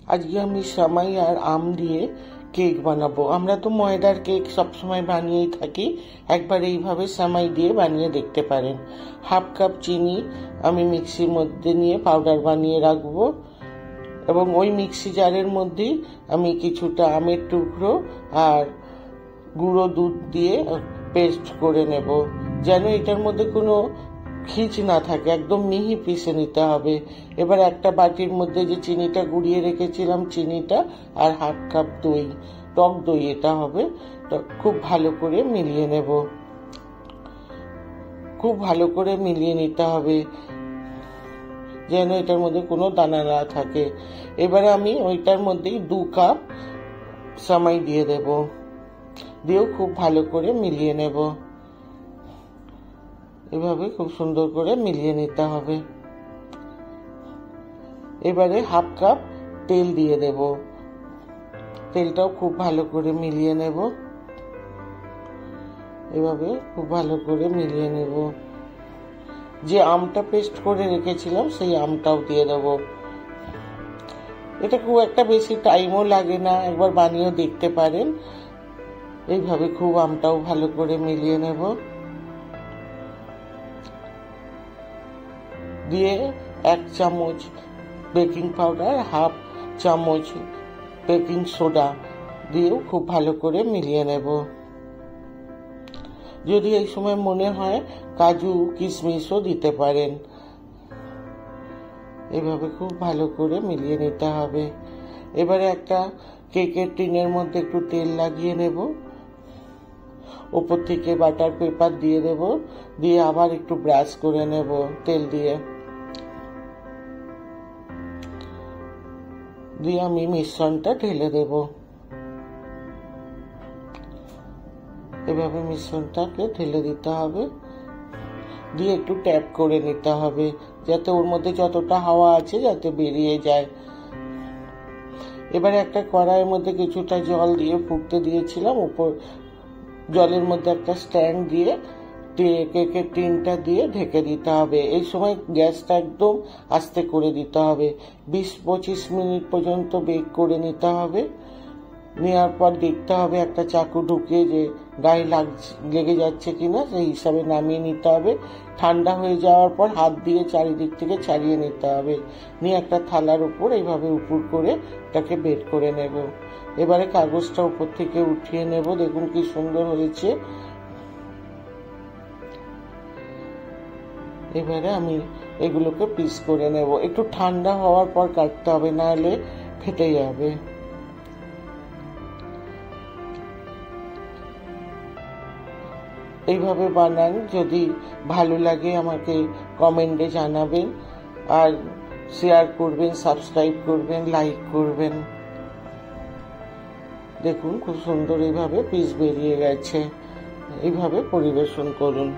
আজকে আমি সেমাই আর আম দিয়ে কেক বানাবো। আমরা তো ময়দার কেক সবসময় বানিয়েই থাকি, একবার এইভাবে সেমাই দিয়ে বানিয়ে দেখতে পারেন। 1/2 কাপ চিনি আমি মিক্সির মধ্যে নিয়ে পাউডার বানিয়ে রাখবো, এবং ওই মিক্সি জারের মধ্যেই আমি কিছুটা আমের টুকরো আর গুঁড়ো দুধ দিয়ে পেস্ট করে নেব, যেন এটার মধ্যে কোনো খিচ না থাকে, একদম মিহি পিষে নিতে হবে। এবার একটা বাটির মধ্যে যে চিনিটা গুঁড়িয়ে রেখেছিলাম, চিনিটা আর 1/2 কাপ দই, টক দই এটা হবে, তো খুব ভালো করে মিলিয়ে নেব। খুব ভালো করে মিলিয়ে নিতে হবে যেন এটার মধ্যে কোনো দানা না থাকে। এবারে আমি ওইটার মধ্যেই 2 কাপ সেমাই দিয়ে দেব, দিয়েও খুব ভালো করে মিলিয়ে নেব। এভাবে খুব সুন্দর করে মিলিয়ে নিতে হবে। এবারে 1/2 কাপ তেল দিয়ে দেব, তেলটাও খুব ভালো করে মিলিয়ে নেব। এভাবে খুব ভালো করে মিলিয়ে নেব। যে আমটা পেস্ট করে রেখেছিলাম সেই আমটাও দিয়ে দেব। এটা খুব একটা বেশি টাইমও লাগে না, একবার বানিয়েও দেখতে পারেন। এইভাবে খুব আমটাও ভালো করে মিলিয়ে নেব। দিয়ে 1 চামচ বেকিং পাউডার, 1/2 চামচ বেকিং সোডা দিয়েও খুব ভালো করে মিলিয়ে নেব। যদি এই সময় মনে হয় কাজু কিশমিশও দিতে পারেন। এভাবে খুব ভালো করে মিলিয়ে নিতে হবে। এবারে একটা কেকের টিনের মধ্যে একটু তেল লাগিয়ে নেব, ওপর থেকে বাটার পেপার দিয়ে দেব, দিয়ে আবার একটু ব্রাশ করে নেব তেল দিয়ে। দিয়ে আমি মিশ্রণটা ঢেলে দেব। এভাবে মিশ্রণটাকে ঢেলে দিতে হবে, দিয়ে একটু ট্যাপ করে নিতে হবে যাতে ওর মধ্যে যতটা হাওয়া আছে যাতে বেরিয়ে যায়। এবারে একটা কড়াইয়ের মধ্যে কিছুটা জল দিয়ে ফুটতে দিয়েছিলাম, উপর জলের মধ্যে একটা স্ট্যান্ড দিয়ে কেকের টিনটা দিয়ে ঢেকে দিতে হবে। এই সময় গ্যাসটা একদম আস্তে করে দিতে হবে। 20-25 মিনিট পর্যন্ত বেক করে নিতে হবে। নেওয়ার পর দেখতে হবে একটা চাকু ঢুকিয়ে যে গায়ে লেগে যাচ্ছে কিনা, সেই হিসাবে নামিয়ে নিতে হবে। ঠান্ডা হয়ে যাওয়ার পর হাত দিয়ে চারিদিক থেকে ছাড়িয়ে নিতে হবে, নিয়ে একটা থালার উপর এইভাবে উপর করে এটাকে বের করে নেব। এবারে কাগজটা উপর থেকে উঠিয়ে নেব, দেখুন কি সুন্দর হয়েছে। এবারে আমি এগুলোকে পিস করে নেব। একটু ঠান্ডা হওয়ার পর কাটতে হবে, নাহলে ফেটে যাবে। এইভাবে বানান, যদি ভালো লাগে আমাকে কমেন্টে জানাবেন, আর শেয়ার করবেন, সাবস্ক্রাইব করবেন, লাইক করবেন। দেখুন খুব সুন্দর এইভাবে পিস বেরিয়ে গেছে। এইভাবে পরিবেশন করুন।